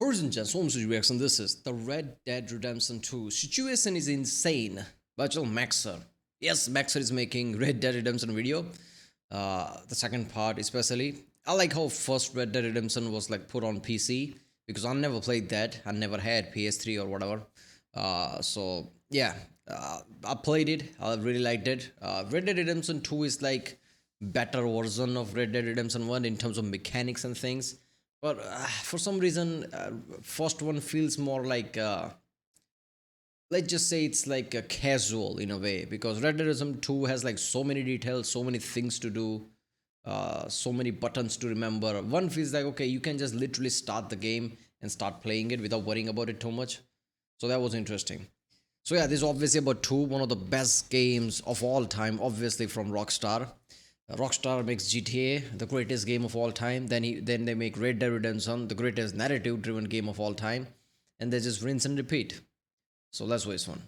Horizon Chance Homes reaction. This is the Red Dead Redemption 2. Situation is insane. Virtual Maxer. Yes, Maxer is making Red Dead Redemption video. The second part especially. I like how first Red Dead Redemption was like put on PC because I never played that. I never had PS3 or whatever. So yeah, I played it. I really liked it. Red Dead Redemption 2 is like better version of Red Dead Redemption 1 in terms of mechanics and things. But for some reason, first one feels more like, let's just say it's like a casual in a way, because Red Dead Redemption 2 has like so many details, so many things to do, so many buttons to remember. One feels like, okay, you can just literally start the game and start playing it without worrying about it too much. So that was interesting. So yeah, this is obviously about 2, one of the best games of all time, obviously from Rockstar. Rockstar makes GTA, the greatest game of all time. Then they make Red Dead Redemption, the greatest narrative-driven game of all time, and they just rinse and repeat. So let's waste one.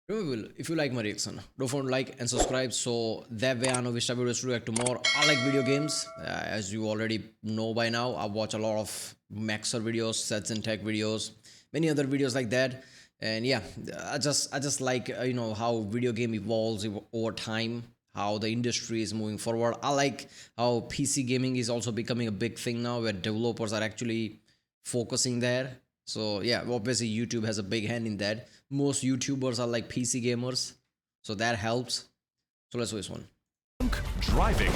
Remember, if you like my reaction, don't forget to like and subscribe so that way I know which type of videos to react to more. I like video games, as you already know by now. I watch a lot of Maxer videos, sets and tech videos, many other videos like that. And yeah, I just like you know, how video game evolves over time, how the industry is moving forward. I like how PC gaming is also becoming a big thing now, where developers are actually focusing there. So yeah, obviously YouTube has a big hand in that. Most YouTubers are like PC gamers, so that helps. So let's waste one. Driving.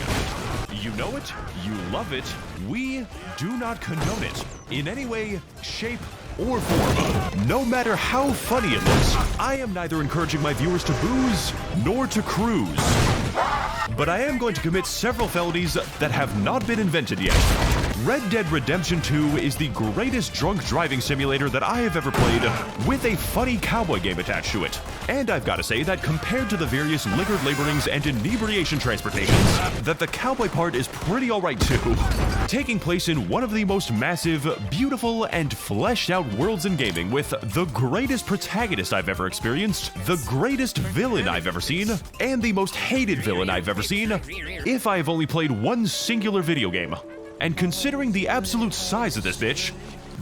You know it, you love it, we do not condone it in any way, shape, or form. No matter how funny it looks, I am neither encouraging my viewers to booze nor to cruise. But I am going to commit several felonies that have not been invented yet. Red Dead Redemption 2 is the greatest drunk driving simulator that I have ever played, with a funny cowboy game attached to it. And I've got to say that compared to the various liquored laborings and inebriation transportations, that the cowboy part is pretty alright too. Taking place in one of the most massive, beautiful, and fleshed out worlds in gaming, with the greatest protagonist I've ever experienced, the greatest villain I've ever seen, and the most hated villain I've ever seen, if I have only played one singular video game. And considering the absolute size of this bitch,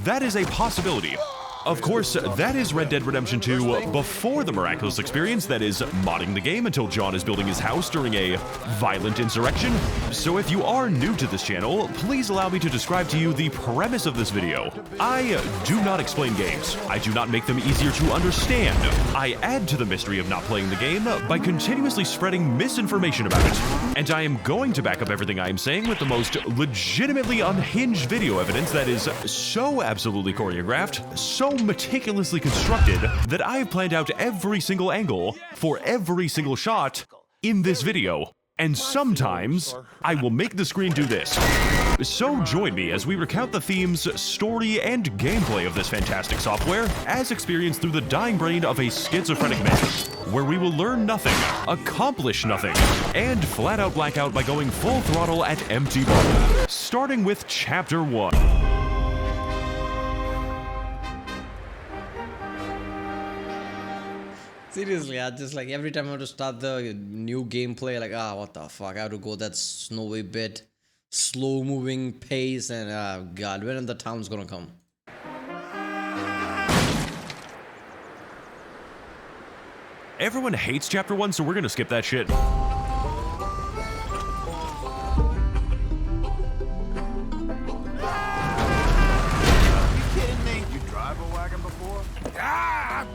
that is a possibility. Of course, that is Red Dead Redemption 2 before the miraculous experience that is modding the game until John is building his house during a violent insurrection. So if you are new to this channel, please allow me to describe to you the premise of this video. I do not explain games. I do not make them easier to understand. I add to the mystery of not playing the game by continuously spreading misinformation about it. And I am going to back up everything I am saying with the most legitimately unhinged video evidence that is so absolutely choreographed, so meticulously constructed, that I have planned out every single angle for every single shot in this video. And sometimes I will make the screen do this. So join me as we recount the themes, story, and gameplay of this fantastic software as experienced through the dying brain of a schizophrenic man, where we will learn nothing, accomplish nothing, and flat out black out by going full throttle at empty bar. Starting with Chapter 1. Seriously, I just like every time I want to start the new gameplay, like, what the fuck, I have to go that snowy bit, slow moving pace, and god, when the town's gonna come? Everyone hates Chapter 1, so we're gonna skip that shit.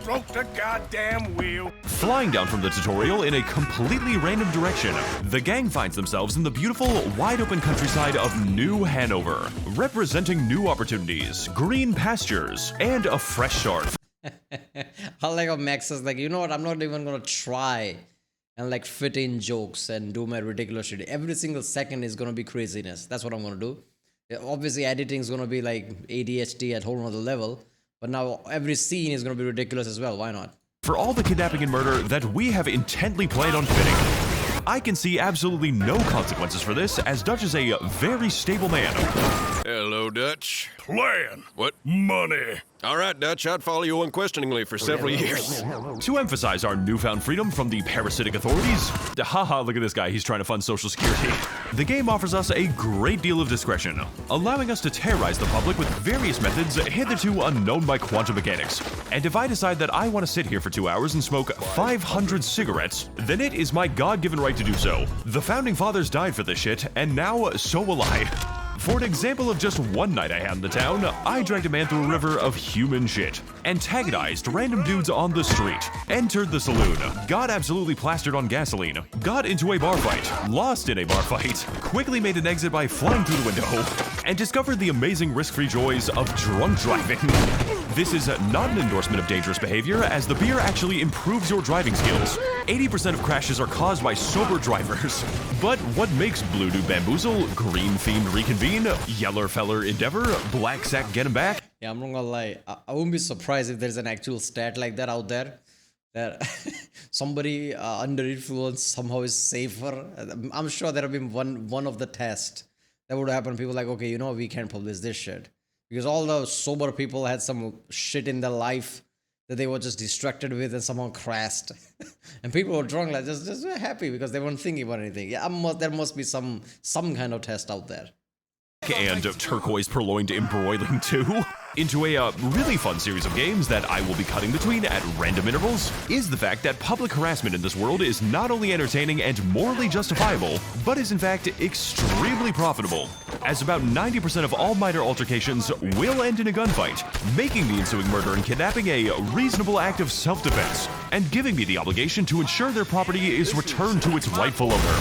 Broke the goddamn wheel. Flying down from the tutorial in a completely random direction, the gang finds themselves in the beautiful, wide-open countryside of New Hanover, representing new opportunities, green pastures, and a fresh start. I like how Max is like, you know what, I'm not even gonna try and like fit in jokes and do my ridiculous shit. Every single second is gonna be craziness. That's what I'm gonna do. Obviously, editing is gonna be like ADHD at a whole nother level. But now every scene is going to be ridiculous as well. Why not? For all the kidnapping and murder that we have intently planned on fitting, I can see absolutely no consequences for this, as Dutch is a very stable man. Hello, Dutch. Plan. What? Money. All right, Dutch, I'd follow you unquestioningly for several years. To emphasize our newfound freedom from the parasitic authorities, haha, look at this guy, he's trying to fund Social Security. The game offers us a great deal of discretion, allowing us to terrorize the public with various methods hitherto unknown by quantum mechanics. And if I decide that I want to sit here for 2 hours and smoke 500 cigarettes, then it is my God-given right to do so. The founding fathers died for this shit, and now so will I. For an example of just one night I had in the town, I dragged a man through a river of human shit, antagonized random dudes on the street, entered the saloon, got absolutely plastered on gasoline, got into a bar fight, lost in a bar fight, quickly made an exit by flying through the window, and discovered the amazing risk-free joys of drunk driving. This is not an endorsement of dangerous behavior, as the beer actually improves your driving skills. 80% of crashes are caused by sober drivers. But what makes Blue Dude Bamboozle, Green Themed Reconvene, Yeller Feller Endeavor, Black Sack Get 'em Back? Yeah, I'm not gonna lie. I wouldn't be surprised if there's an actual stat like that out there. That somebody under influence somehow is safer. I'm sure there have been one of the tests that would happen. People like, okay, you know, we can't publish this shit. Because all the sober people had some shit in their life that they were just distracted with and someone crashed. And people were drunk, like just happy because they weren't thinking about anything. Yeah, there must be some kind of test out there. And turquoise purloined embroiling too. Into a really fun series of games that I will be cutting between at random intervals is the fact that public harassment in this world is not only entertaining and morally justifiable, but is in fact extremely profitable, as about 90% of all minor altercations will end in a gunfight, making the ensuing murder and kidnapping a reasonable act of self-defense, and giving me the obligation to ensure their property is returned to its rightful owner.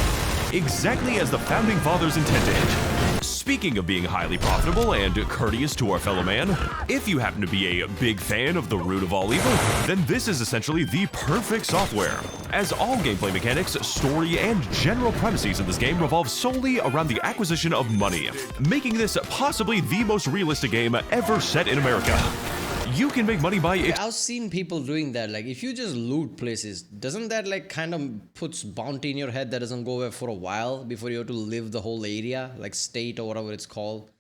Exactly as the founding fathers intended. Speaking of being highly profitable and courteous to our fellow man, if you happen to be a big fan of the root of all evil, then this is essentially the perfect software, as all gameplay mechanics, story, and general premises in this game revolve solely around the acquisition of money, making this possibly the most realistic game ever set in America. You can make money by it. I've seen people doing that. Like, if you just loot places, doesn't that like kind of puts bounty in your head that doesn't go away for a while before you have to live the whole area, like state or whatever it's called,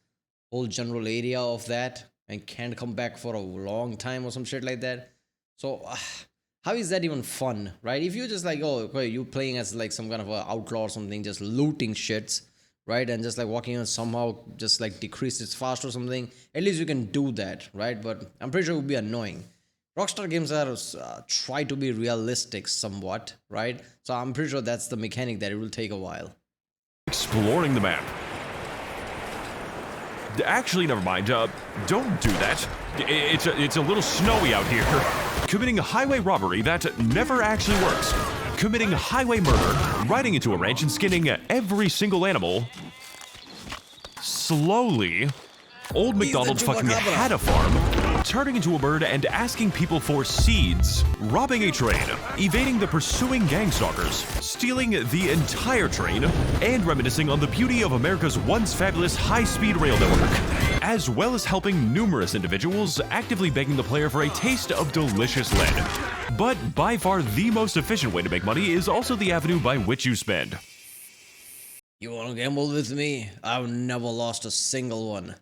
whole general area of that, and can't come back for a long time or some shit like that. So how is that even fun, right? If you're just like, oh, okay, you playing as like some kind of an outlaw or something, just looting shits, right? And just like walking on somehow just like decrease its fast or something. At least you can do that, right? But I'm pretty sure it would be annoying. Rockstar games are try to be realistic somewhat, right? So I'm pretty sure that's the mechanic that it will take a while. Exploring the map. Actually, never mind. Don't do that. It's a little snowy out here. Committing a highway robbery that never actually works. Committing highway murder, riding into a ranch and skinning every single animal. Slowly, Old MacDonald fucking had a farm, turning into a bird and asking people for seeds, robbing a train, evading the pursuing gang stalkers, stealing the entire train, and reminiscing on the beauty of America's once fabulous high-speed rail network, as well as helping numerous individuals, actively begging the player for a taste of delicious lead. But by far the most efficient way to make money is also the avenue by which you spend. You wanna gamble with me? I've never lost a single one.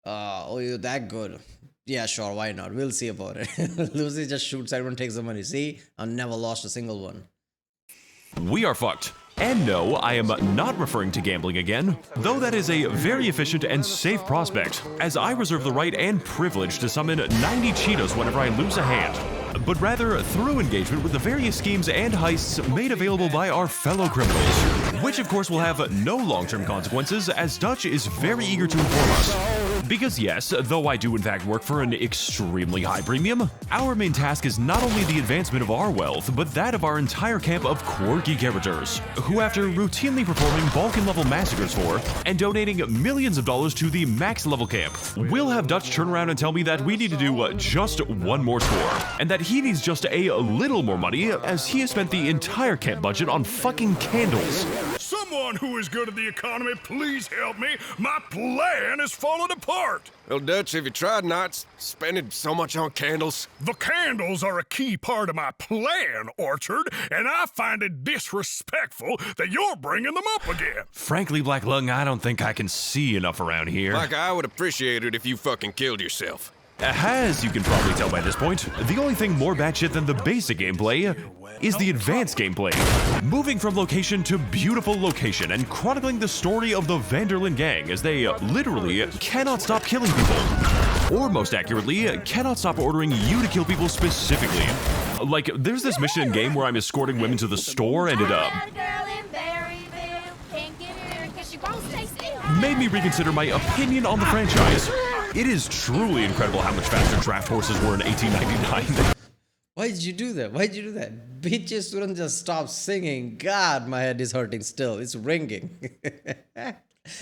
Oh, you're that good. Yeah, sure, why not? We'll see about it. Lucy just shoots, everyone takes the money. See? I've never lost a single one. We are fucked. And no, I am not referring to gambling again, though that is a very efficient and safe prospect, as I reserve the right and privilege to summon 90 Cheetos whenever I lose a hand, but rather through engagement with the various schemes and heists made available by our fellow criminals, which of course will have no long-term consequences, as Dutch is very eager to inform us. Because yes, though I do in fact work for an extremely high premium, our main task is not only the advancement of our wealth, but that of our entire camp of quirky characters, who after routinely performing Balkan-level massacres for, and donating millions of dollars to the max-level camp, will have Dutch turn around and tell me that we need to do just one more score, and that he needs just a little more money, as he has spent the entire camp budget on fucking candles. Someone who is good at the economy, please help me. My plan is falling apart. Well, Dutch, have you tried not spending so much on candles? The candles are a key part of my plan, Orchard, and I find it disrespectful that you're bringing them up again. Frankly, Black Lung, I don't think I can see enough around here. Like, I would appreciate it if you fucking killed yourself. As you can probably tell by this point, the only thing more batshit than the basic gameplay is the advanced gameplay. Moving from location to beautiful location and chronicling the story of the Vanderlyn gang as they literally cannot stop killing people. Or most accurately, cannot stop ordering you to kill people specifically. Like, there's this mission in game where I'm escorting women to the store and it made me reconsider my opinion on the franchise. It is truly incredible how much faster draft horses were in 1899. Why did you do that? Why did you do that? Bitches wouldn't just stop singing. God, my head is hurting still. It's ringing.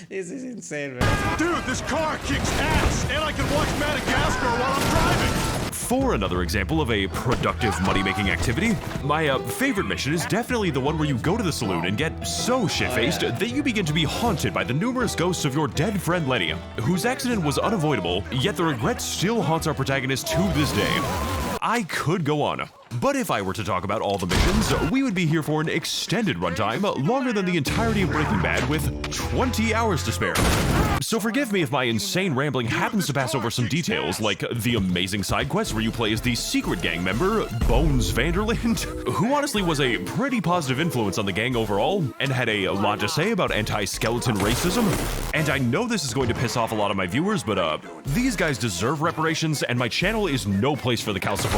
This is insane, man. Dude, this car kicks ass, and I can watch Madagascar while I'm driving. For another example of a productive money-making activity, my favorite mission is definitely the one where you go to the saloon and get so shit-faced that you begin to be haunted by the numerous ghosts of your dead friend Lenny, whose accident was unavoidable, yet the regret still haunts our protagonist to this day. I could go on, but if I were to talk about all the missions, we would be here for an extended runtime, longer than the entirety of Breaking Bad, with 20 hours to spare. So forgive me if my insane rambling happens to pass over some details, like the amazing side quest where you play as the secret gang member, Bones Vanderlyn, who honestly was a pretty positive influence on the gang overall, and had a lot to say about anti-skeleton racism. And I know this is going to piss off a lot of my viewers, but these guys deserve reparations, and my channel is no place for the calciphobic.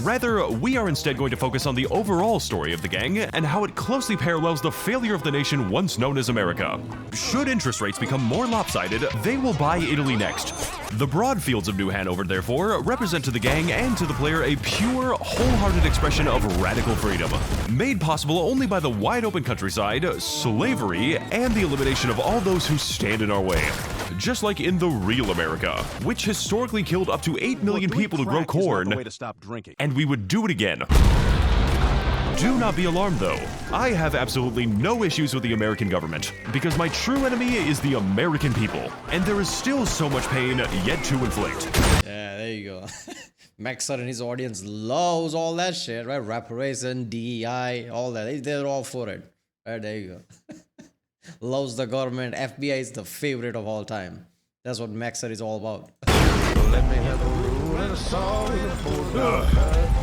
Rather, we are instead going to focus on the overall story of the gang and how it closely parallels the failure of the nation once known as America. Should interest rates become more lopsided, they will buy Italy next. The broad fields of New Hanover, therefore, represent to the gang and to the player a pure, wholehearted expression of radical freedom, made possible only by the wide-open countryside, slavery, and the elimination of all those who stand in our way. Just like in the real America, which historically killed up to 8 million people to grow corn, and we would do it again. Do not be alarmed though. I have absolutely no issues with the American government, because my true enemy is the American people, and there is still so much pain yet to inflict. Yeah, there you go. Maxer and his audience loves all that shit, right? Reparation, DEI, all that. They're all for it. Right, there you go. Loves the government. FBI is the favorite of all time. That's what Maxer is all about.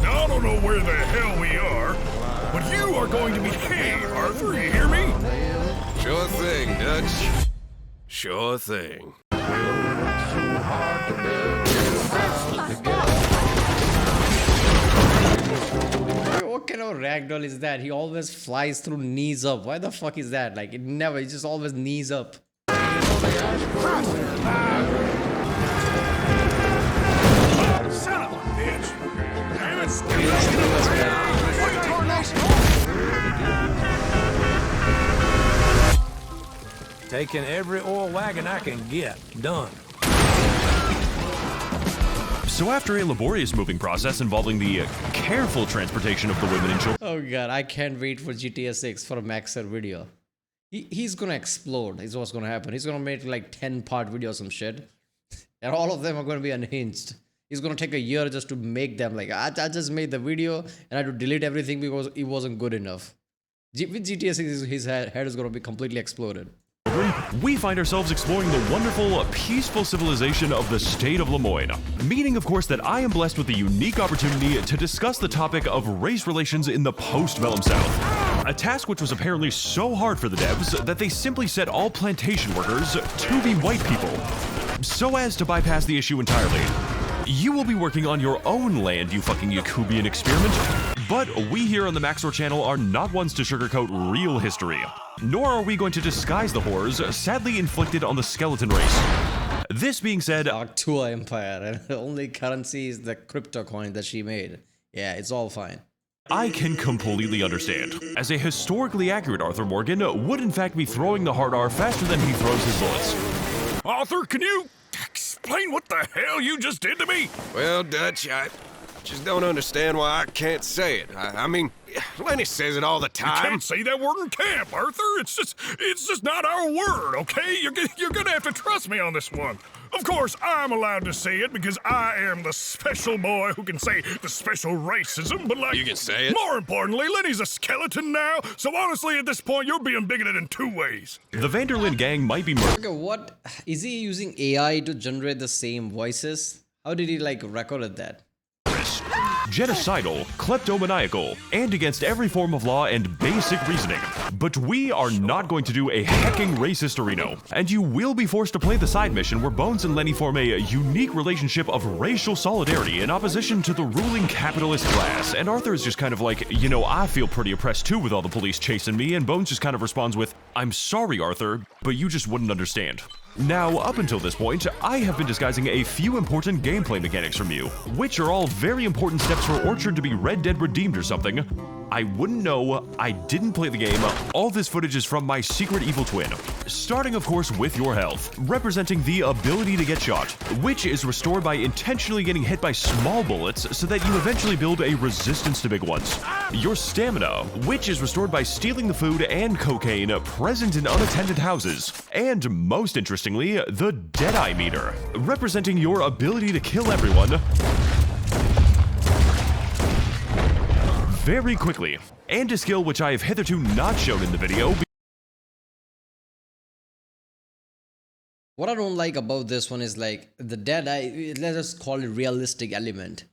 Now I don't know where the hell we are, but you are going to be... Hey, Arthur, you hear me? Sure thing, Dutch. Sure thing. What kind of ragdoll is that? He always flies through knees up. Why the fuck is that? Like, it never, it's just always knees up. Son of a bitch! Damn it! Taking every oil wagon I can get. Done. So after a laborious moving process involving the careful transportation of the women and children... Oh god, I can't wait for GTA 6 for a Maxer video. He's gonna explode, is what's gonna happen. He's gonna make like 10-part video or some shit. And all of them are gonna be unhinged. He's gonna take a year just to make them. Like, I just made the video and I had to delete everything because it wasn't good enough. With GTA 6, his head is gonna be completely exploded. We find ourselves exploring the wonderful, peaceful civilization of the state of Lemoyne. Meaning, of course, that I am blessed with the unique opportunity to discuss the topic of race relations in the post-Vellum South. A task which was apparently so hard for the devs that they simply set all plantation workers to be white people, so as to bypass the issue entirely. You will be working on your own land, you fucking Yakubian experiment. But we here on the Maxor channel are not ones to sugarcoat real history. Nor are we going to disguise the horrors sadly inflicted on the skeleton race. This being said, Arctua Empire, and the only currency is the crypto coin that she made. Yeah, it's all fine. I can completely understand, as a historically accurate Arthur Morgan would in fact be throwing the hard R faster than he throws his bullets. Arthur, can you explain what the hell you just did to me? Well, Dutch, I just don't understand why I can't say it. I mean, Lenny says it all the You time. can't say that word in camp, Arthur. It's just not our word, okay? You're gonna have to trust me on this one. Of course, I'm allowed to say it because I am the special boy who can say the special racism, but like... You can say it? More importantly, Lenny's a skeleton now, so honestly, at this point, you're being bigoted in two ways. The Vanderlyn gang might be murdered. Okay, what? Is he using AI to generate the same voices? How did he like recorded that? Genocidal, kleptomaniacal, and against every form of law and basic reasoning. But we are not going to do a hecking racist Reno, and you will be forced to play the side mission where Bones and Lenny form a unique relationship of racial solidarity in opposition to the ruling capitalist class, and Arthur is just kind of like, you know, I feel pretty oppressed too with all the police chasing me, and Bones just kind of responds with, I'm sorry, Arthur, but you just wouldn't understand. Now, up until this point, I have been disguising a few important gameplay mechanics from you, which are all very important steps for Orchard to be Red Dead redeemed or something. I wouldn't know, I didn't play the game, all this footage is from my secret evil twin. Starting of course with your health, representing the ability to get shot, which is restored by intentionally getting hit by small bullets so that you eventually build a resistance to big ones. Your stamina, which is restored by stealing the food and cocaine present in unattended houses. And most interestingly, the Deadeye meter, representing your ability to kill everyone very quickly, and a skill which I have hitherto not shown in the video. What I don't like about this one is like the Deadeye, let us call it realistic element.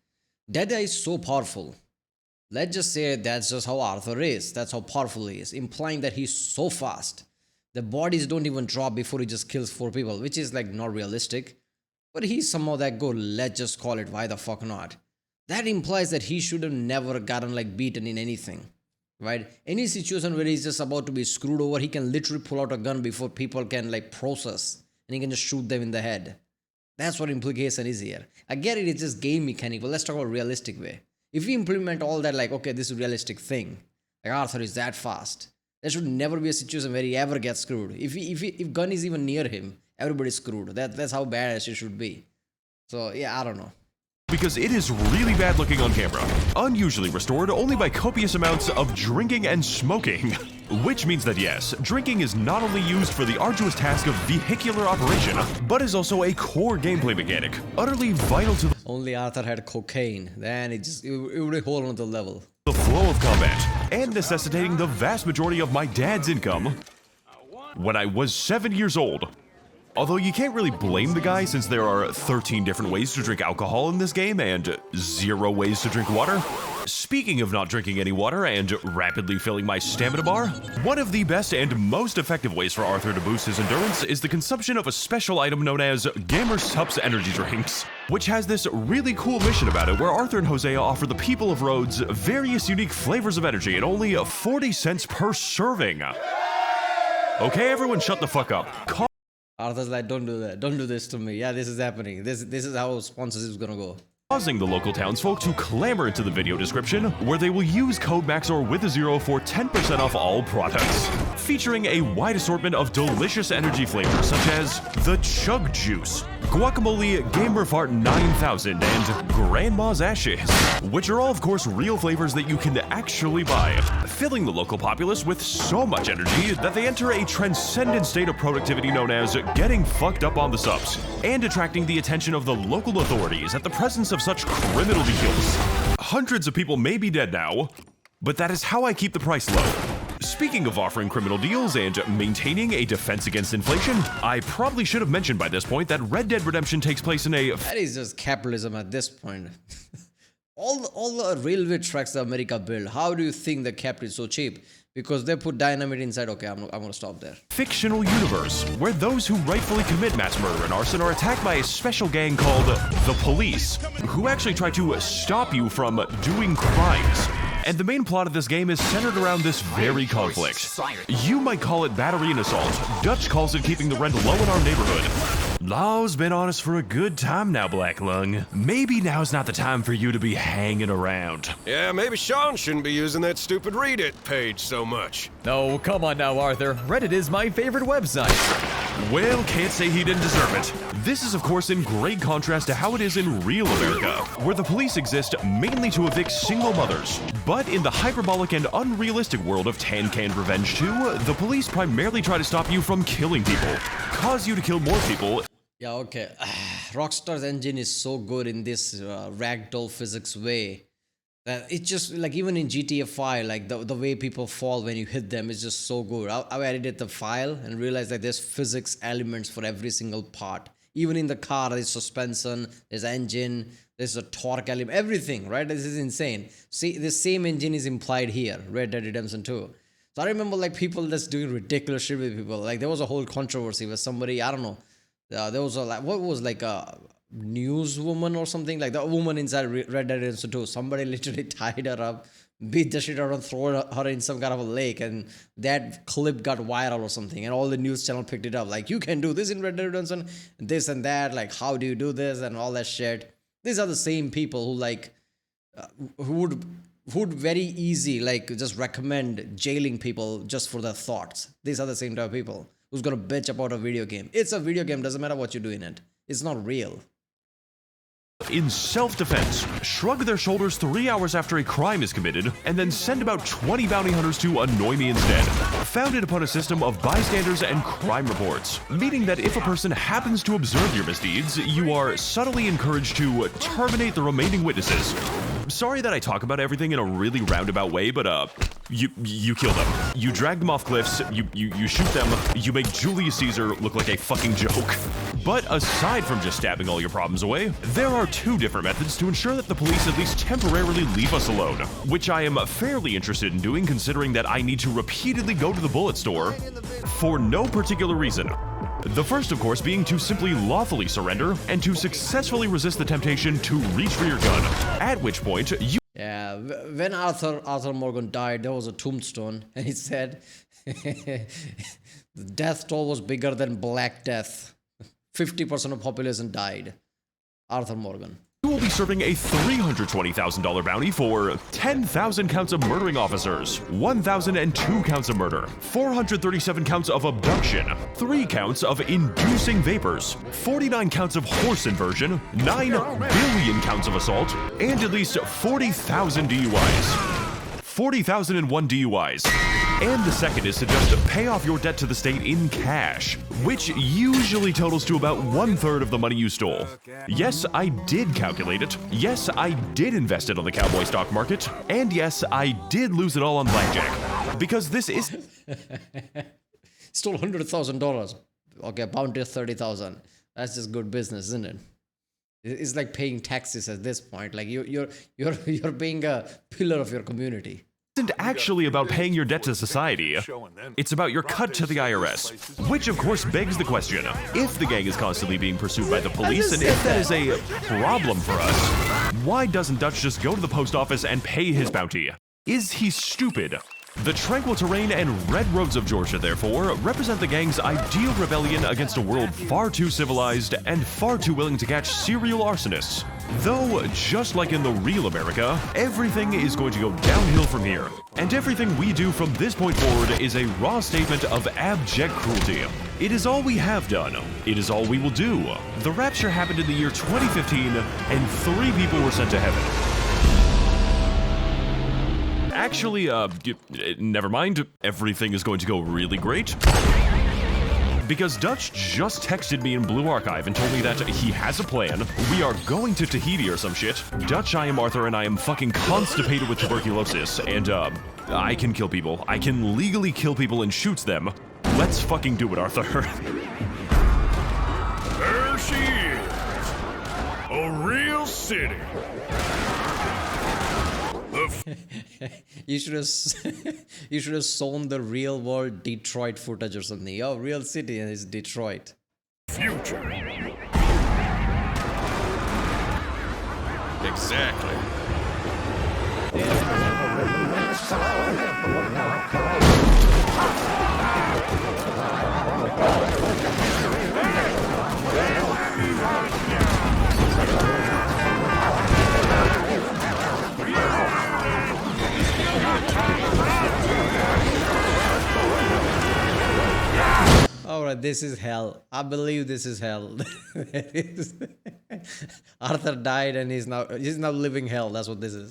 Deadeye is so powerful. Let's just say that's just how Arthur is. That's how powerful he is, implying that he's so fast. The bodies don't even drop before he just kills 4 people, which is like not realistic. But he's somehow that good, let's just call it, why the fuck not? That implies that he should have never gotten like beaten in anything, right? Any situation where he's just about to be screwed over, he can literally pull out a gun before people can like process, and he can just shoot them in the head. That's what implication is here. I get it, it's just game mechanic, but let's talk about realistic way. If we implement all that like, okay, this is a realistic thing, like Arthur is that fast, there should never be a situation where he ever gets screwed. If gun is even near him, everybody's screwed. That's how bad it should be. So yeah, I don't know. Because it is really bad looking on camera, unusually restored only by copious amounts of drinking and smoking. Which means that yes, drinking is not only used for the arduous task of vehicular operation, but is also a core gameplay mechanic, utterly vital to Only Arthur had cocaine, then it would be a whole other level. the flow of combat, and necessitating the vast majority of my dad's income when I was 7 years old. Although you can't really blame the guy since there are 13 different ways to drink alcohol in this game and 0 ways to drink water. Speaking of not drinking any water and rapidly filling my stamina bar, one of the best and most effective ways for Arthur to boost his endurance is the consumption of a special item known as Gamer Supps energy drinks, which has this really cool mission about it where Arthur and Hosea offer the people of Rhodes various unique flavors of energy at only 40 cents per serving. Okay, everyone shut the fuck up. Arthur's like, don't do that. Don't do this to me. Yeah, this is happening. This is how sponsorship is gonna go. Causing the local townsfolk to clamor into the video description, where they will use code MAXOR with a 0 for 10% off all products. Featuring a wide assortment of delicious energy flavors such as the Chug Juice, Guacamole Gamer Fart 9000, and Grandma's Ashes, which are all of course real flavors that you can actually buy, filling the local populace with so much energy that they enter a transcendent state of productivity known as getting fucked up on the subs, and attracting the attention of the local authorities at the presence of such criminal deals. Hundreds of people may be dead now, but that is how I keep the price low. Speaking of offering criminal deals and maintaining a defense against inflation, I probably should have mentioned by this point that Red Dead Redemption takes place in a... That is just capitalism at this point. all the railway tracks that America built, how do you think the capital is so cheap? Because they put dynamite inside. Okay, I'm gonna stop there. Fictional universe, where those who rightfully commit mass murder and arson are attacked by a special gang called the Police, who actually try to stop you from doing crimes. And the main plot of this game is centered around this very conflict. You might call it battery and assault. Dutch calls it keeping the rent low in our neighborhood. Law's been on us for a good time now, Black Lung. Maybe now's not the time for you to be hanging around. Yeah, maybe Sean shouldn't be using that stupid Read It page so much. No, come on now, Arthur. Reddit is my favorite website. Well, can't say he didn't deserve it. This is of course in great contrast to how it is in real America, where the police exist mainly to evict single mothers. But in the hyperbolic and unrealistic world of Tan Can Revenge 2, the police primarily try to stop you from killing people, cause you to kill more people. Yeah, okay. Rockstar's engine is so good in this ragdoll physics way that it's just like even in GTA 5, like the way people fall when you hit them is just so good. I edited the file and realized that there's physics elements for every single part. Even in the car, there's suspension, there's engine, there's a torque element, everything, right? This is insane. See, the same engine is implied here, Red Dead Redemption 2. So I remember like people that's doing ridiculous shit with people. Like there was a whole controversy where somebody, I don't know, there was a like what was like a newswoman or something, like the woman inside Red Dead Redemption 2. Somebody literally tied her up, beat the shit out and throw her in some kind of a lake, and that clip got viral or something, and all the news channel picked it up. Like, you can do this in Red Dead Redemption, this and that. Like, how do you do this and all that shit? These are the same people who like who would very easy like just recommend jailing people just for their thoughts. These are the same type of people who's gonna bitch about a video game. It's a video game, doesn't matter what you do in it. It's not real. In self-defense, shrug their shoulders 3 hours after a crime is committed, and then send about 20 bounty hunters to annoy me instead. Founded upon a system of bystanders and crime reports, meaning that if a person happens to observe your misdeeds, you are subtly encouraged to terminate the remaining witnesses. Sorry that I talk about everything in a really roundabout way, but you kill them. You drag them off cliffs, you shoot them, you make Julius Caesar look like a fucking joke. But aside from just stabbing all your problems away, there are 2 different methods to ensure that the police at least temporarily leave us alone, which I am fairly interested in doing considering that I need to repeatedly go to the bullet store for no particular reason. The first, of course, being to simply lawfully surrender and to successfully resist the temptation to reach for your gun, at which point you... Yeah, when Arthur Morgan died, there was a tombstone, and it said, the death toll was bigger than Black Death. 50% of population died. Arthur Morgan. You will be serving a $320,000 bounty for 10,000 counts of murdering officers, 1,002 counts of murder, 437 counts of abduction, 3 counts of inducing vapors, 49 counts of horse inversion, 9 billion counts of assault, and at least 40,000 DUIs. 40,001 DUIs. And the second is to just pay off your debt to the state in cash, which usually totals to about 1/3 of the money you stole. Yes, I did calculate it. Yes, I did invest it on the cowboy stock market. And yes, I did lose it all on blackjack. Because this is... Stole $100,000. Okay, bounty of 30,000. That's just good business, isn't it? It's like paying taxes at this point. Like you're being a pillar of your community. Isn't actually about paying your debt to society. It's about your cut to the IRS. Which of course begs the question, if the gang is constantly being pursued by the police and if that is a problem for us, why doesn't Dutch just go to the post office and pay his bounty? Is he stupid? The tranquil terrain and red roads of Georgia, therefore, represent the gang's ideal rebellion against a world far too civilized and far too willing to catch serial arsonists. Though, just like in the real America, everything is going to go downhill from here. And everything we do from this point forward is a raw statement of abject cruelty. It is all we have done. It is all we will do. The rapture happened in the year 2015, and 3 people were sent to heaven. Actually, never mind. Everything is going to go really great. Because Dutch just texted me in Blue Archive and told me that he has a plan. We are going to Tahiti or some shit. Dutch, I am Arthur, and I am fucking constipated with tuberculosis. And, I can kill people. I can legally kill people and shoot them. Let's fucking do it, Arthur. There she is. A real city. You should have shown the real world Detroit footage or something. Yo, real city is Detroit. Future. Exactly. Alright, this is hell. I believe this is hell. Arthur died and he's now living hell. That's what this is.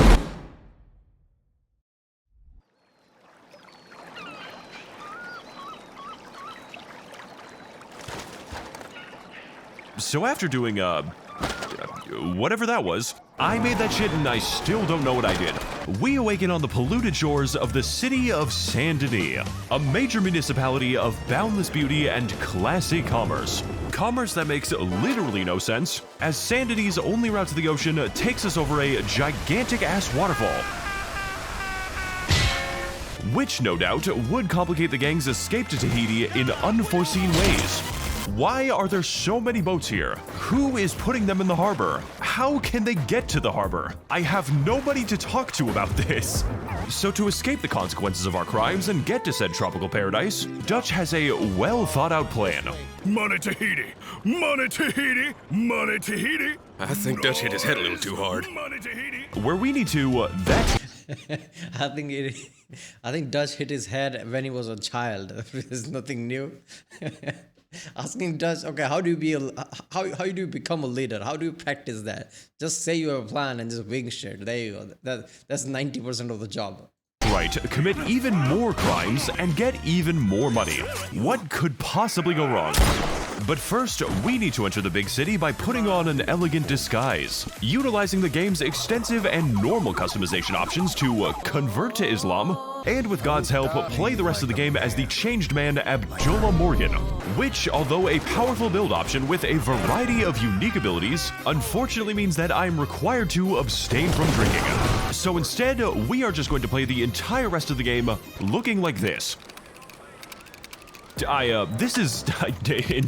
So after doing, whatever that was, I made that shit and I still don't know what I did. We awaken on the polluted shores of the city of Saint Denis, a major municipality of boundless beauty and classy commerce. commerce that makes literally no sense, as Saint Denis' only route to the ocean takes us over a gigantic-ass waterfall, which no doubt would complicate the gang's escape to Tahiti in unforeseen ways. Why are there so many boats here? Who is putting them in the harbor? How can they get to the harbor? I have nobody to talk to about this. So to escape the consequences of our crimes and get to said tropical paradise, Dutch has a well-thought-out plan. Money Tahiti! Money Tahiti! Money Tahiti! I think Dutch hit his head a little too hard. Money Tahiti! Where we need to, I think Dutch hit his head when he was a child. There's nothing new. Asking Dutch, okay, how do you become a leader? How do you practice that? Just say you have a plan and just wing shit. There you go. That's 90% of the job. right, commit even more crimes and get even more money. What could possibly go wrong? But first, we need to enter the big city by putting on an elegant disguise, utilizing the game's extensive and normal customization options to convert to Islam, and with God's help, play the rest of the game as the changed man Abdullah Morgan, which, although a powerful build option with a variety of unique abilities, unfortunately means that I'm required to abstain from drinking. So instead, we are just going to play the entire rest of the game looking like this. This is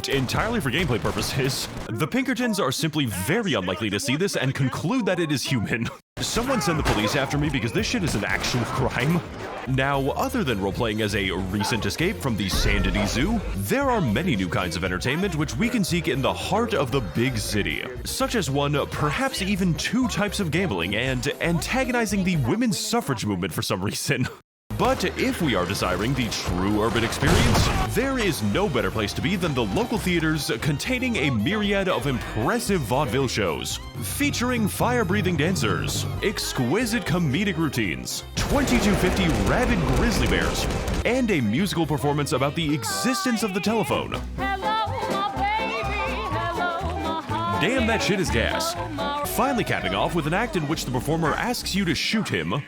entirely for gameplay purposes. The Pinkertons are simply very unlikely to see this and conclude that it is human. Someone send the police after me because this shit is an actual crime. Now, other than role-playing as a recent escape from the Saint Denis Zoo, there are many new kinds of entertainment which we can seek in the heart of the big city, such as one, perhaps even two types of gambling and antagonizing the women's suffrage movement for some reason. But if we are desiring the true urban experience, there is no better place to be than the local theaters containing a myriad of impressive vaudeville shows, featuring fire-breathing dancers, exquisite comedic routines, 2250 rabid grizzly bears, and a musical performance about the existence of the telephone. Damn, that shit is gas. Finally capping off with an act in which the performer asks you to shoot him,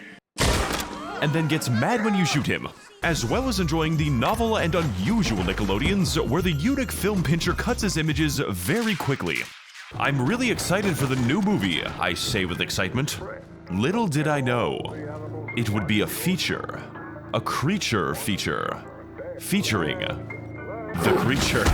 and then gets mad when you shoot him, as well as enjoying the novel and unusual Nickelodeons where the eunuch film pincher cuts his images very quickly. I'm really excited for the new movie, I say with excitement. Little did I know, it would be a feature. A creature feature. Featuring the creature.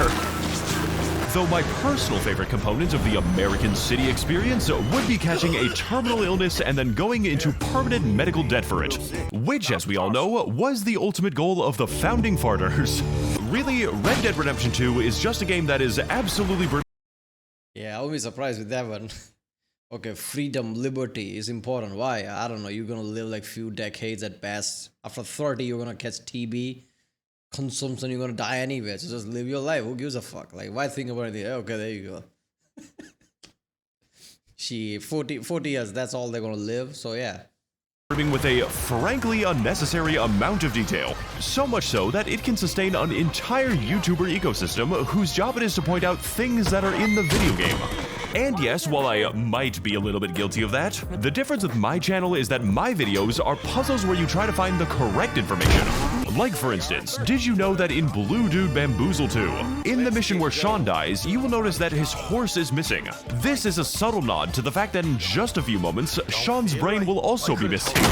Though my personal favorite component of the American City experience would be catching a terminal illness and then going into permanent medical debt for it, which, as we all know, was the ultimate goal of the founding farters. Really, Red Dead Redemption 2 is just a game that is absolutely Yeah, I'll be surprised with that one. Okay, freedom, liberty is important. Why? I don't know. You're gonna live like few decades at best. After 30, you're gonna catch TB. Consumption, you're gonna die anyway, so just live your life. Who gives a fuck? Like, why think about it? Okay, there you go. 40 years, that's all they're gonna live, so yeah. With a frankly unnecessary amount of detail. So much so that it can sustain an entire YouTuber ecosystem whose job it is to point out things that are in the video game. And yes, while I might be a little bit guilty of that, the difference with my channel is that my videos are puzzles where you try to find the correct information. Like, for instance, did you know that in Blue Dude Bamboozle 2, in the mission where Sean dies, you will notice that his horse is missing. This is a subtle nod to the fact that in just a few moments, Sean's brain will also be missing.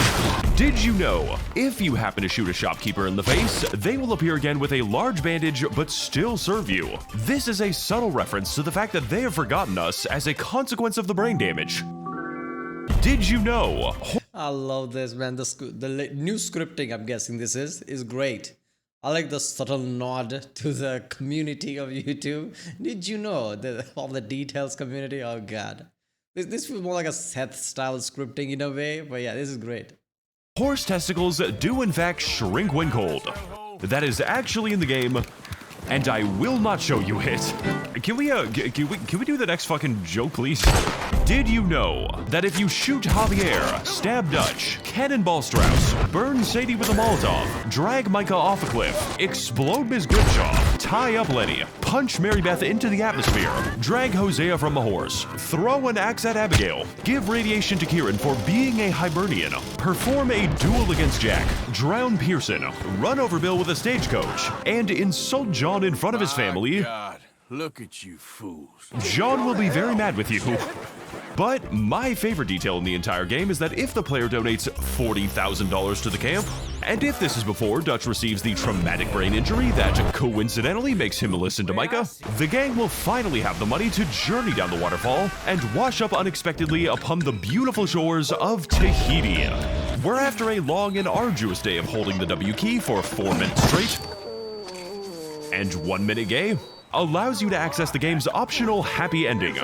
Did you know, if you happen to shoot a shopkeeper in the face, they will appear again with a large bandage but still serve you? This is a subtle reference to the fact that they have forgotten us as a consequence of the brain damage. Did you know? I love this, man. The new scripting, I'm guessing this is great. I like the subtle nod to the community of YouTube. Did you know all the details community? Oh god, this feels more like a Seth style scripting in a way, but yeah, this is great. Horse testicles do in fact shrink when cold. That is actually in the game, and I will not show you it. Can we do the next fucking joke, please? Did you know that if you shoot Javier, stab Dutch, cannonball Strauss, burn Sadie with a Molotov, drag Micah off a cliff, explode Ms. Grimshaw, tie up Lenny, punch Mary Beth into the atmosphere, drag Hosea from a horse, throw an axe at Abigail, give radiation to Kieran for being a Hibernian, perform a duel against Jack, drown Pearson, run over Bill with a stagecoach, and insult John in front of his family? God. Look at you fools. John will be very mad with you. But my favorite detail in the entire game is that if the player donates $40,000 to the camp, and if this is before Dutch receives the traumatic brain injury that coincidentally makes him listen to Micah, the gang will finally have the money to journey down the waterfall and wash up unexpectedly upon the beautiful shores of Tahiti, where after a long and arduous day of holding the W key for 4 minutes straight, and 1 minute gay, allows you to access the game's optional happy ending,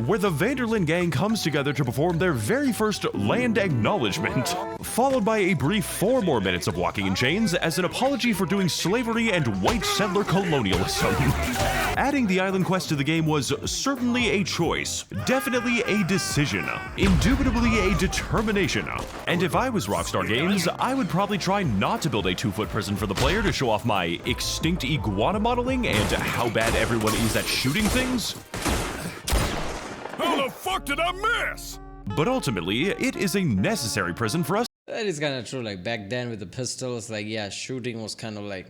where the Vanderlyn gang comes together to perform their very first land acknowledgement, followed by a brief 4 more minutes of walking in chains as an apology for doing slavery and white settler colonialism. Adding the island quest to the game was certainly a choice, definitely a decision, indubitably a determination, and if I was Rockstar Games, I would probably try not to build a 2-foot prison for the player to show off my extinct iguana modeling and how bad everyone is at shooting things. How the fuck did I miss? But ultimately, it is a necessary prison for us. That is kind of true. Like back then with the pistols, like yeah, shooting was kind of like,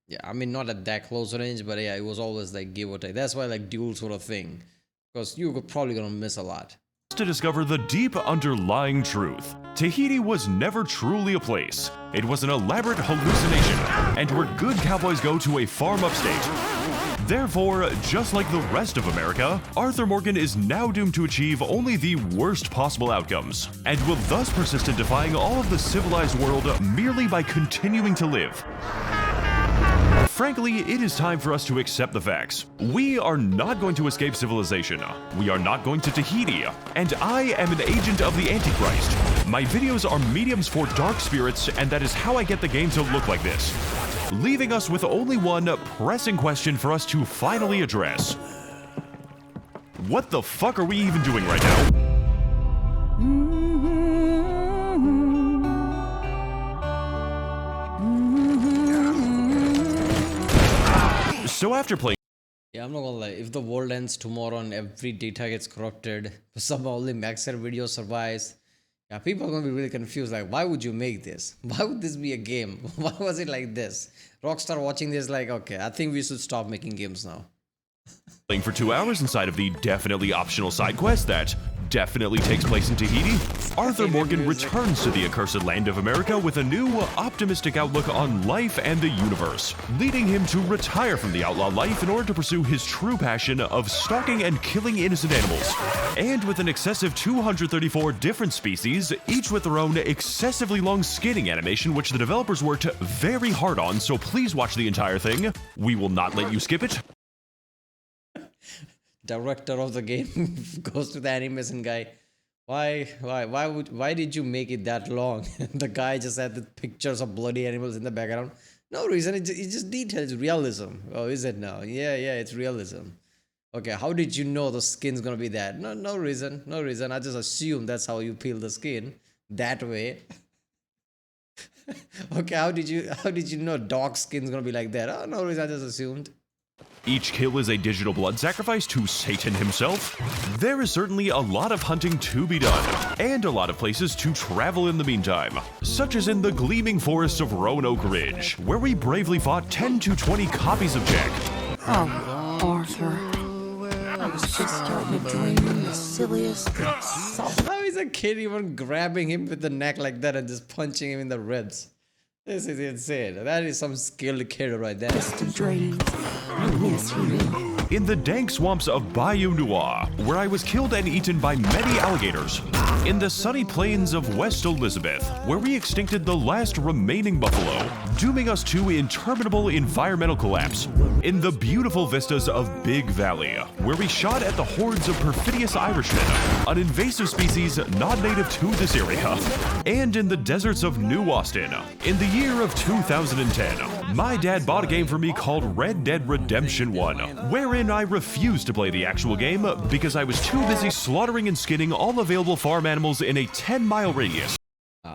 yeah, I mean not at that close range, but yeah, it was always like give or take. That's why like duels were a thing, because you were probably gonna miss a lot. To discover the deep underlying truth. Tahiti was never truly a place. It was an elaborate hallucination, and where good cowboys go to a farm upstate. Therefore, just like the rest of America, Arthur Morgan is now doomed to achieve only the worst possible outcomes, and will thus persist in defying all of the civilized world merely by continuing to live. Frankly, it is time for us to accept the facts. We are not going to escape civilization. We are not going to Tahiti. And I am an agent of the Antichrist. My videos are mediums for dark spirits, and that is how I get the game to look like this. Leaving us with only one pressing question for us to finally address. What the fuck are we even doing right now? So after playing, Yeah, I'm not gonna lie, if the world ends tomorrow and every data gets corrupted, somehow only Maxer video survives, yeah, people are gonna be really confused, like, why would you make this? Why would this be a game? Why was it like this? Rockstar watching this like, okay, I think we should stop making games now. playing for 2 hours inside of the definitely optional side quest that definitely takes place in Tahiti, Arthur Morgan returns to the accursed land of America with a new, optimistic outlook on life and the universe, leading him to retire from the outlaw life in order to pursue his true passion of stalking and killing innocent animals. And with an excessive 234 different species, each with their own excessively long skinning animation which the developers worked very hard on, so please watch the entire thing. We will not let you skip it. Director of the game goes to the animation guy. Why did you make it that long? The guy just had the pictures of bloody animals in the background. No reason. It just details realism. Oh, is it now? Yeah, it's realism. Okay, how did you know the skin's gonna be that? No reason. I just assumed that's how you peel the skin that way. Okay, how did you know dog skin's gonna be like that? Oh, no reason. I just assumed. Each kill is a digital blood sacrifice to Satan himself. There is certainly a lot of hunting to be done, and a lot of places to travel in the meantime, such as in the gleaming forests of Roanoke Ridge, where we bravely fought 10 to 20 copies of Jack. Oh, Arthur. I was just starting to dream the silliest stuff. How is a kid even grabbing him with the neck like that and just punching him in the ribs? This is insane. That is some skilled kid right there. Dreams. Yes, you will. In the dank swamps of Bayou Noir, where I was killed and eaten by many alligators. In the sunny plains of West Elizabeth, where we extincted the last remaining buffalo, dooming us to interminable environmental collapse. In the beautiful vistas of Big Valley, where we shot at the hordes of perfidious Irishmen, an invasive species not native to this area. And in the deserts of New Austin, in the year of 2010, my dad bought a game for me called Red Dead Redemption 1, wherein I refused to play the actual game because I was too busy slaughtering and skinning all available farm animals in a 10-mile radius.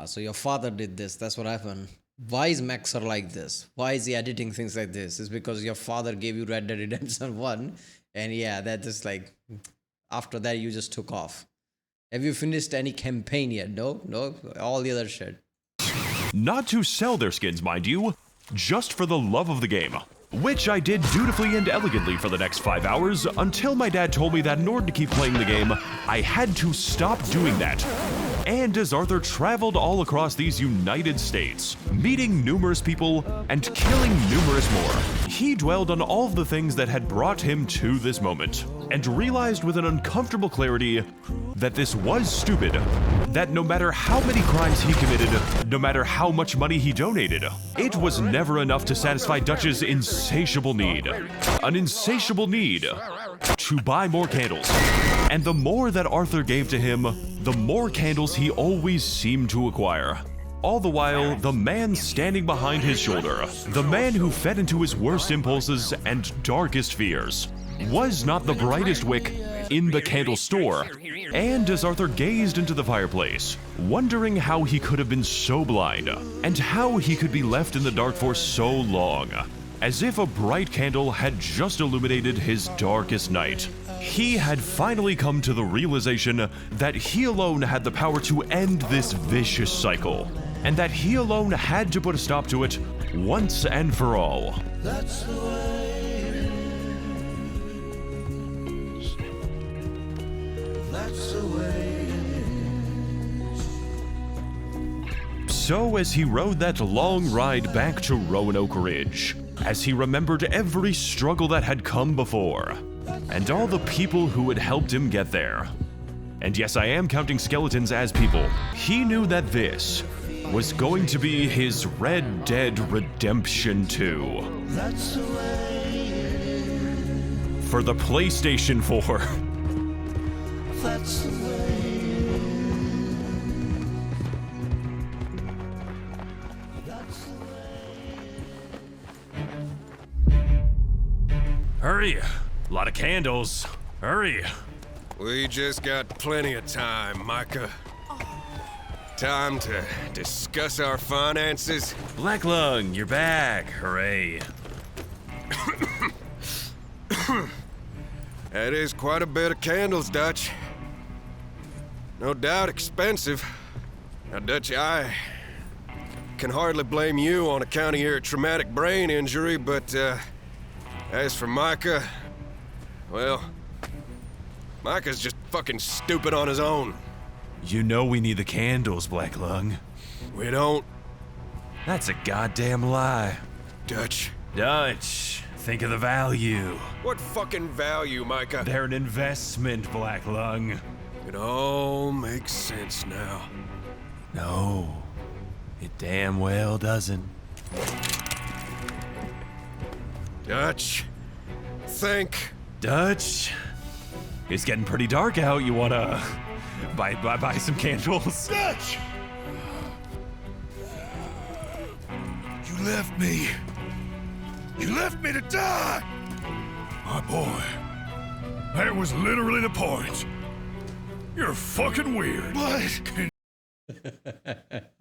So your father did this. That's what happened. Why is Maxer like this? Why is he editing things like this? It's because your father gave you Red Dead Redemption 1, and yeah, that just like, after that you just took off. Have you finished any campaign yet? No? All the other shit. Not to sell their skins, mind you, just for the love of the game. which I did dutifully and elegantly for the next 5 hours until my dad told me that in order to keep playing the game, I had to stop doing that. And as Arthur traveled all across these United States, meeting numerous people and killing numerous more, he dwelled on all of the things that had brought him to this moment, and realized with an uncomfortable clarity that this was stupid, that no matter how many crimes he committed, no matter how much money he donated, it was never enough to satisfy Dutch's insatiable need. An insatiable need to buy more candles. And the more that Arthur gave to him, the more candles he always seemed to acquire. All the while, the man standing behind his shoulder, the man who fed into his worst impulses and darkest fears, was not the brightest wick in the candle store. And as Arthur gazed into the fireplace, wondering how he could have been so blind, and how he could be left in the dark for so long, as if a bright candle had just illuminated his darkest night, he had finally come to the realization that he alone had the power to end this vicious cycle, and that he alone had to put a stop to it once and for all. That's the way it is. That's the way it is. So as he rode that long ride back to Roanoke Ridge, as he remembered every struggle that had come before, and all the people who had helped him get there, and yes, I am counting skeletons as people, he knew that this was going to be his Red Dead Redemption 2. That's the way it is. For the PlayStation 4. That's the way it is. That's the way. Hurry! A lot of candles. Hurry! We just got plenty of time, Micah. Time to discuss our finances. Black Lung, you're back. Hooray. That is quite a bit of candles, Dutch. No doubt expensive. Now, Dutch, I can hardly blame you on account of your traumatic brain injury, but as for Micah, well, Micah's just fucking stupid on his own. You know we need the candles, Black Lung. We don't. That's a goddamn lie. Dutch. Dutch, think of the value. What fucking value, Micah? They're an investment, Black Lung. It all makes sense now. No, it damn well doesn't. Dutch. Think. Dutch, it's getting pretty dark out. You wanna buy some candles? Dutch! You left me. You left me to die! My boy. That was literally the point. You're fucking weird. What?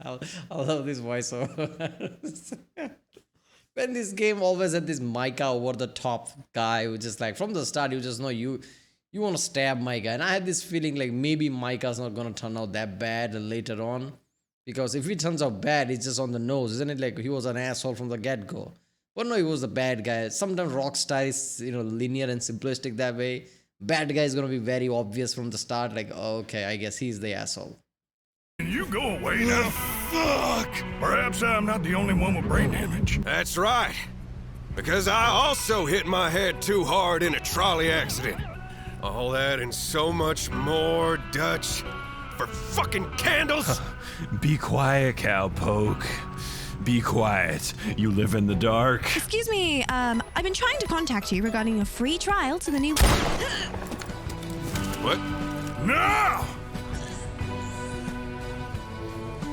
I love this voiceover. When this game always had this Micah over the top guy who just like from the start you just know you want to stab Micah, and I had this feeling like maybe Micah's not gonna turn out that bad later on, because if he turns out bad it's just on the nose, isn't it? Like he was an asshole from the get-go. But no, he was a bad guy. Sometimes Rockstar is linear and simplistic that way. Bad guy is gonna be very obvious from the start, like oh, okay, I guess he's the asshole. Can you go away now? Fuck! Perhaps I'm not the only one with brain damage. That's right. Because I also hit my head too hard in a trolley accident. All that and so much more, Dutch. For fucking candles? Be quiet, cowpoke. Be quiet. You live in the dark. Excuse me, I've been trying to contact you regarding a free trial to the new... What? Now!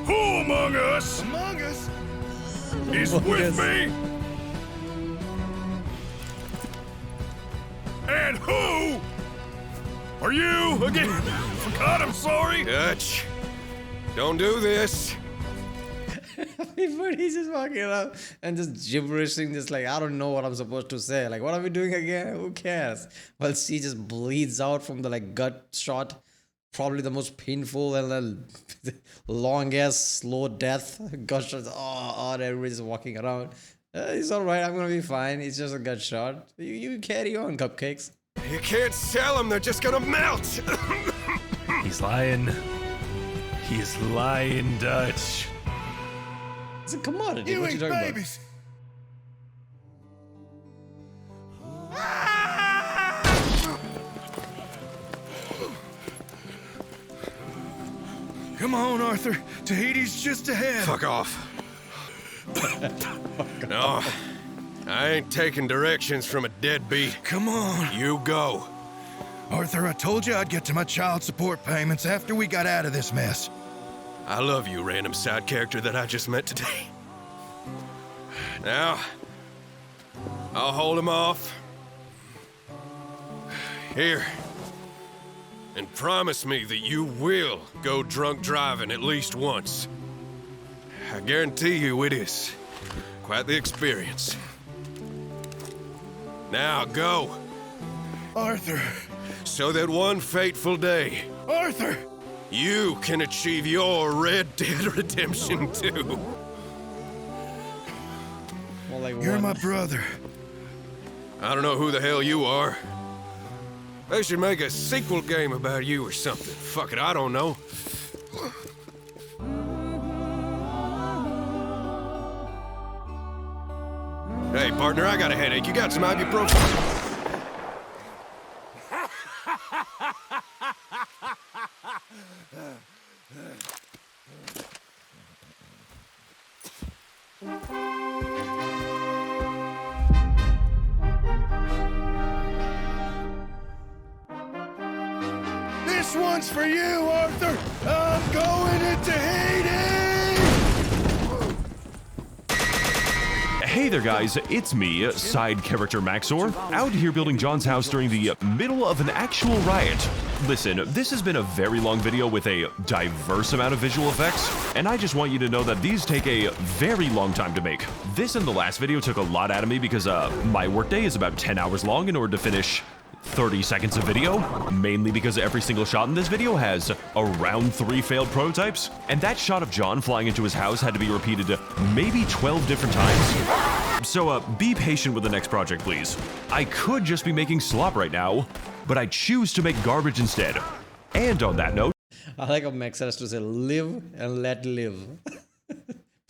Who among us? Is with me? And who are you again? God, I'm sorry. Dutch, don't do this. But he's just walking around and just gibberishing, just like, I don't know what I'm supposed to say. Like, what are we doing again? Who cares? Well, she just bleeds out from the gut shot. Probably the most painful and long ass slow death. Gosh, everybody's walking around. It's alright, I'm gonna be fine. It's just a gut shot. You carry on, cupcakes. You can't sell them, they're just gonna melt! He's lying. He's lying, Dutch. It's a commodity. What you talking about? Come on, Arthur. Tahiti's just ahead. Fuck off. No, I ain't taking directions from a deadbeat. Come on. You go. Arthur, I told you I'd get to my child support payments after we got out of this mess. I love you, random side character that I just met today. Now, I'll hold him off. Here. And promise me that you will go drunk driving at least once. I guarantee you it is quite the experience. Now go. Arthur. So that one fateful day, Arthur! you can achieve your Red Dead Redemption too. Well, like You're one. my brother. I don't know who the hell you are. They should make a sequel game about you or something. Fuck it, I don't know. Hey, partner, I got a headache. You got some ibuprofen? This one's for you, Arthur! I'm going into Tahiti! Hey there guys, it's me, side character Maxor, out here building John's house during the middle of an actual riot. Listen, this has been a very long video with a diverse amount of visual effects, and I just want you to know that these take a very long time to make. This and the last video took a lot out of me because my workday is about 10 hours long in order to finish 30 seconds of video, mainly because every single shot in this video has around 3 failed prototypes, and that shot of John flying into his house had to be repeated maybe 12 different times. So be patient with the next project, please. I could just be making slop right now, but I choose to make garbage instead. And on that note, I like how Max has to say live and let live.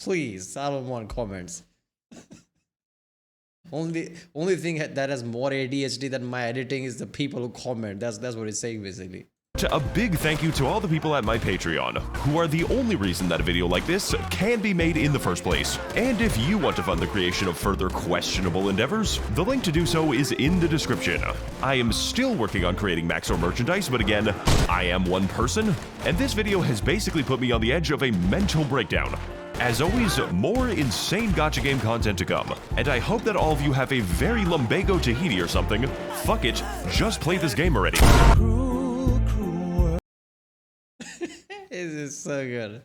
Please, I don't want comments. Only thing that has more ADHD than my editing is the people who comment. That's what it's saying basically. a big thank you to all the people at my Patreon, who are the only reason that a video like this can be made in the first place. And if you want to fund the creation of further questionable endeavors, the link to do so is in the description. I am still working on creating Maxor merchandise, but again, I am one person, and this video has basically put me on the edge of a mental breakdown. As always, more insane gacha game content to come, and I hope that all of you have a very lumbago Tahiti or something. Fuck it, just play this game already. This is so good.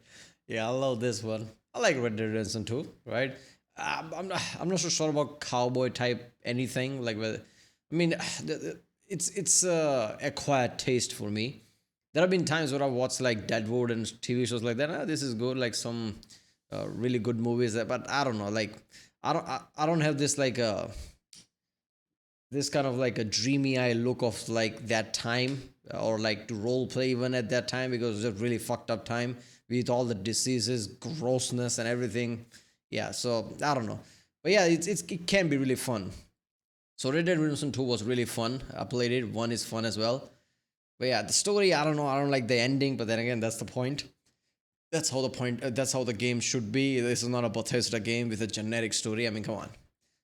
Yeah, I love this one. I like Red Dead Redemption 2, right? I'm not so sure about cowboy type anything. Like, I mean, it's acquired taste for me. There have been times where I've watched like Deadwood and TV shows like that. This is good, like some really good movies. But I don't know, like I don't have this like this kind of like a dreamy eye look of like that time, or like to role play even at that time, because it's a really fucked up time with all the diseases, grossness and everything. Yeah, so I don't know, but yeah, it can be really fun. So Red Dead Redemption 2 was really fun. I played it. 1 is fun as well. But yeah, the story, I don't know. I don't like the ending, but then again, that's the point. That's how the game should be. This is not a Bethesda game with a generic story. I mean, come on.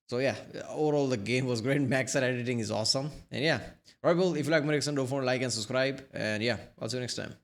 So yeah, overall the game was great. Maxed editing is awesome. And yeah, alright, well, if you like my reaction, don't forget to like and subscribe. And yeah, I'll see you next time.